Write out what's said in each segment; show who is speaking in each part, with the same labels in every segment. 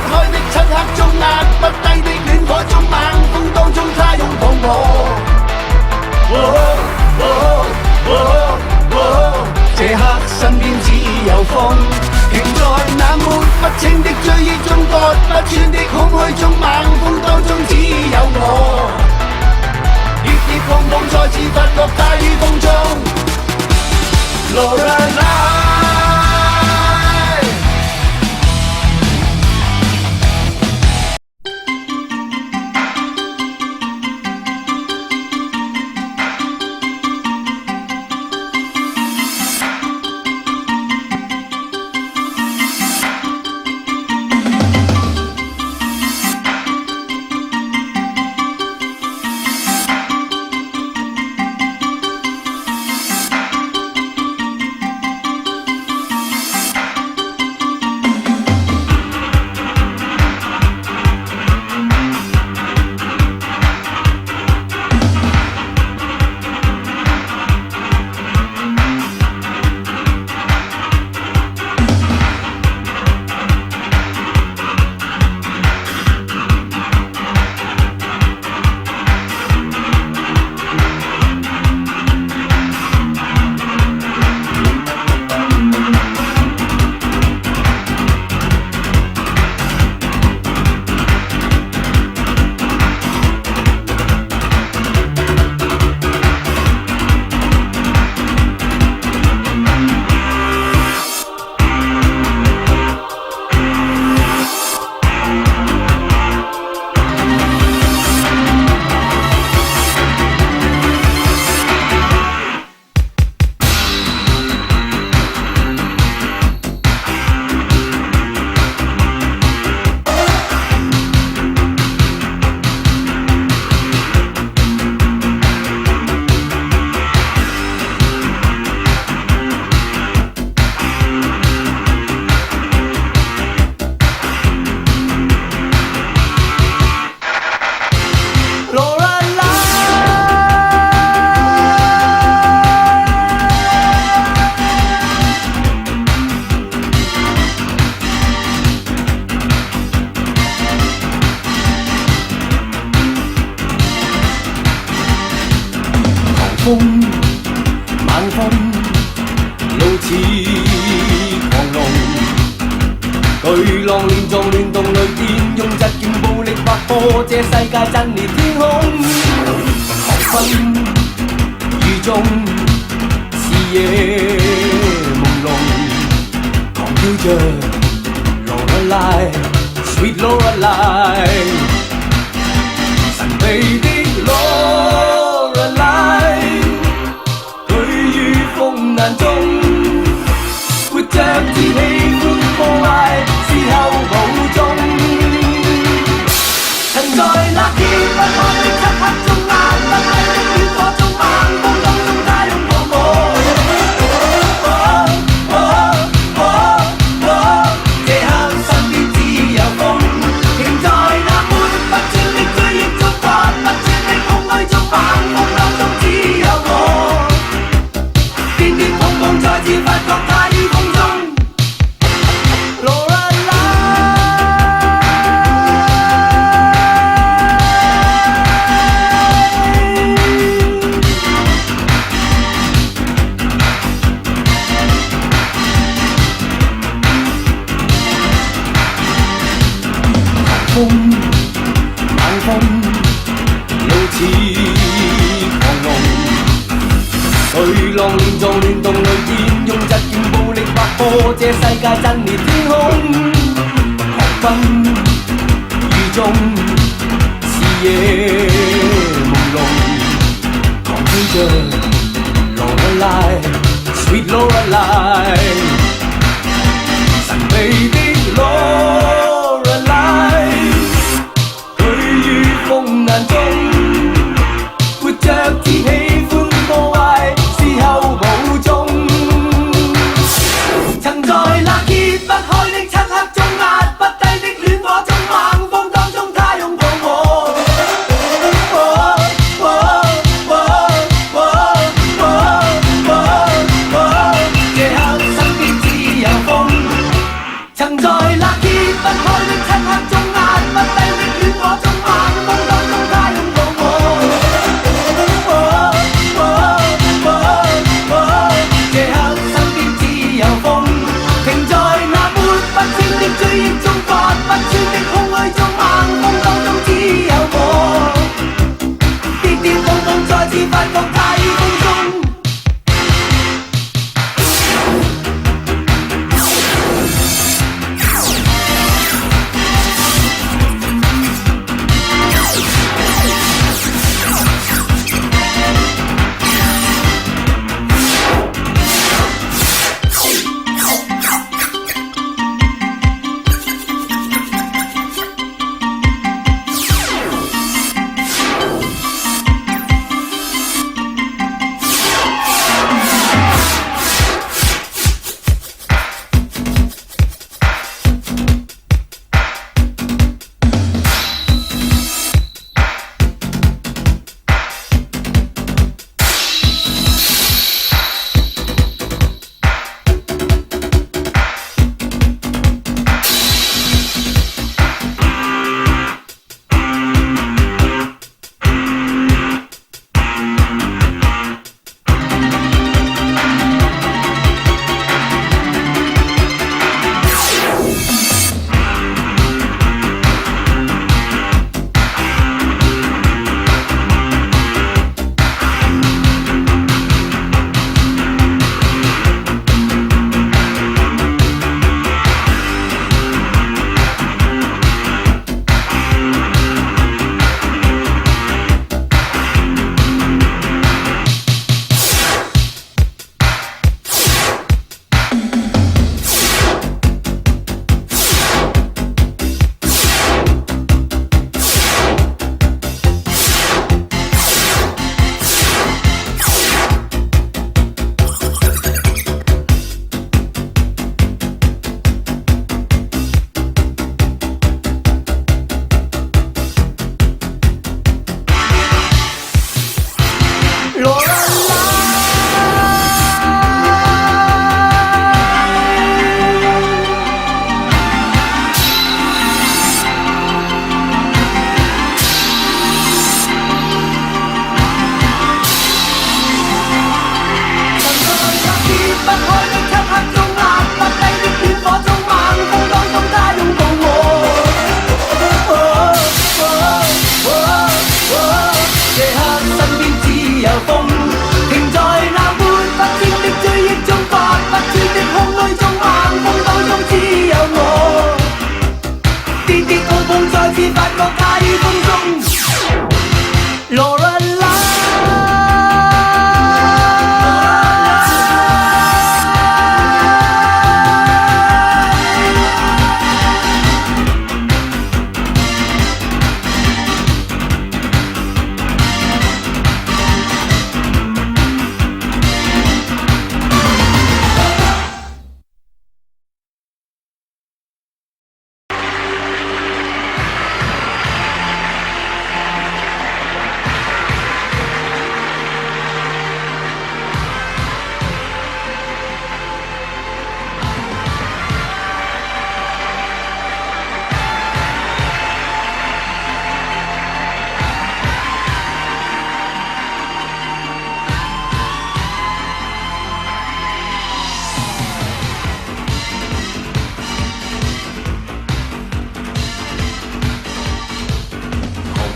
Speaker 1: 開的漆黑中壓不低的戀火中猛風當中，他擁抱我。這刻身邊只有風，停在那抹不清的追憶中，割不穿的空虛中，猛風當中只有我。跌跌碰碰，再次發覺他於風中。Lorelei。風晚風路似狂龍，巨浪亂撞亂動雷電，用疾勁暴力劃破這世界震裂天空。狂奔雨中視野朦朧，狂飄着 Lorelei Sweet Lorelei 神秘的 Lorelei。眼中活着只喜歡破壞，事後無蹤。曾在那揭不開的漆黑中，壓不低的戀火中，猛風當中，他擁抱我。這刻身邊只有風，停在那抹不穿的追憶中，割不穿的空虛中，猛風當中只有我。再次發覺他於風中 Lorelei 狂風晚風路似狂龍，巨浪亂撞亂動雷電，用疾勁暴力劃破這世界震裂天空。狂奔雨中視野朦朧，狂飄着 Lorelei Sweet Lorelei 神秘的 Lorelei 佢於風眼中活着只喜歡破壞，事後無蹤。曾在那揭不開的漆黑中，壓不低的戀火中，猛風當中，他擁抱我。這刻身邊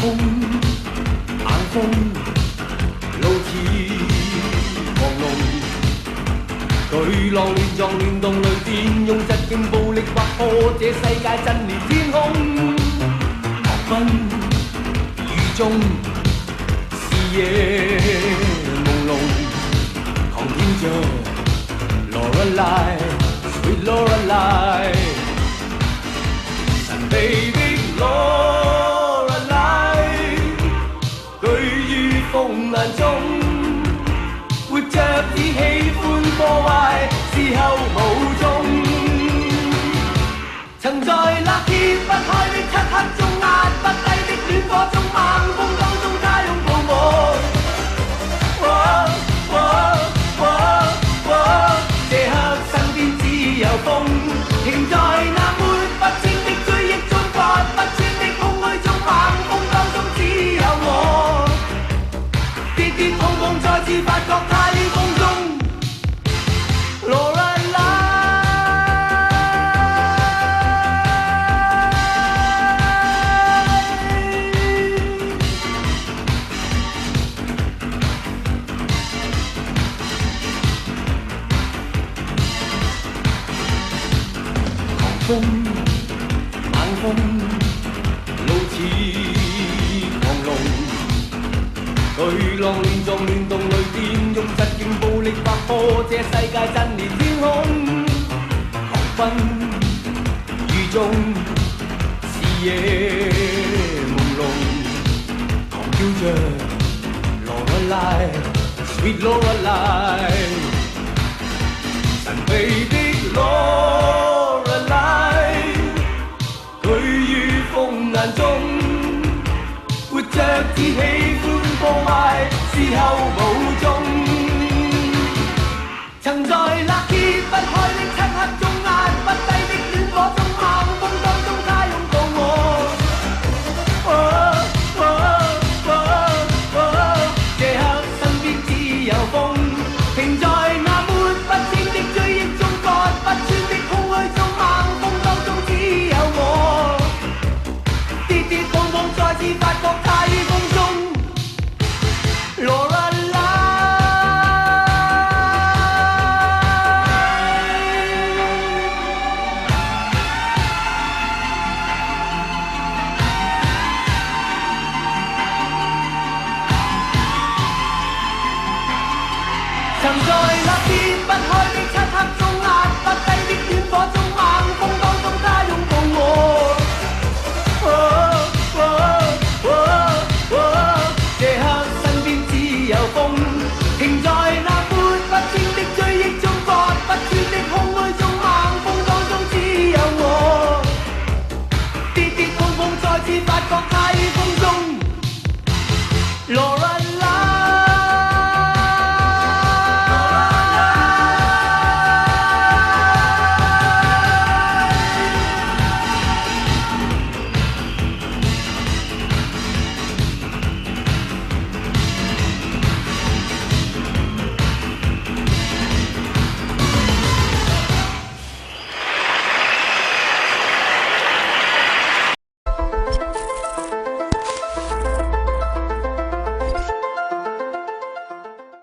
Speaker 1: 風，冷風，怒似狂龍。巨浪亂撞亂動雷電，用疾勁暴力劃破這世界，震裂天空。狂奔雨中，視野朦朧，狂跳着 Lorelei，Sweet Lorelei， 神秘的 Lorelei， 居於風瀾中。活着只喜歡破壞，事後無蹤。曾在那揭不開的漆黑中，壓不低的戀火中，猛風當中，他擁抱我。這刻身邊只有風，停在那抹不清的追憶中，割不穿的空虛中，猛風當中只有我。跌跌碰碰，再次發覺他於風中。狂風猛風，怒似狂龍。巨浪亂撞亂動雷電，用疾勁暴力劃破這世界，震裂天空。狂奔雨中，視野朦朧，狂叫着 Lorelei，Sweet Lorelei， 神秘的 Lorelei， 居於風瀾中。活着只喜歡破壞，事後無蹤。曾在那揭不開的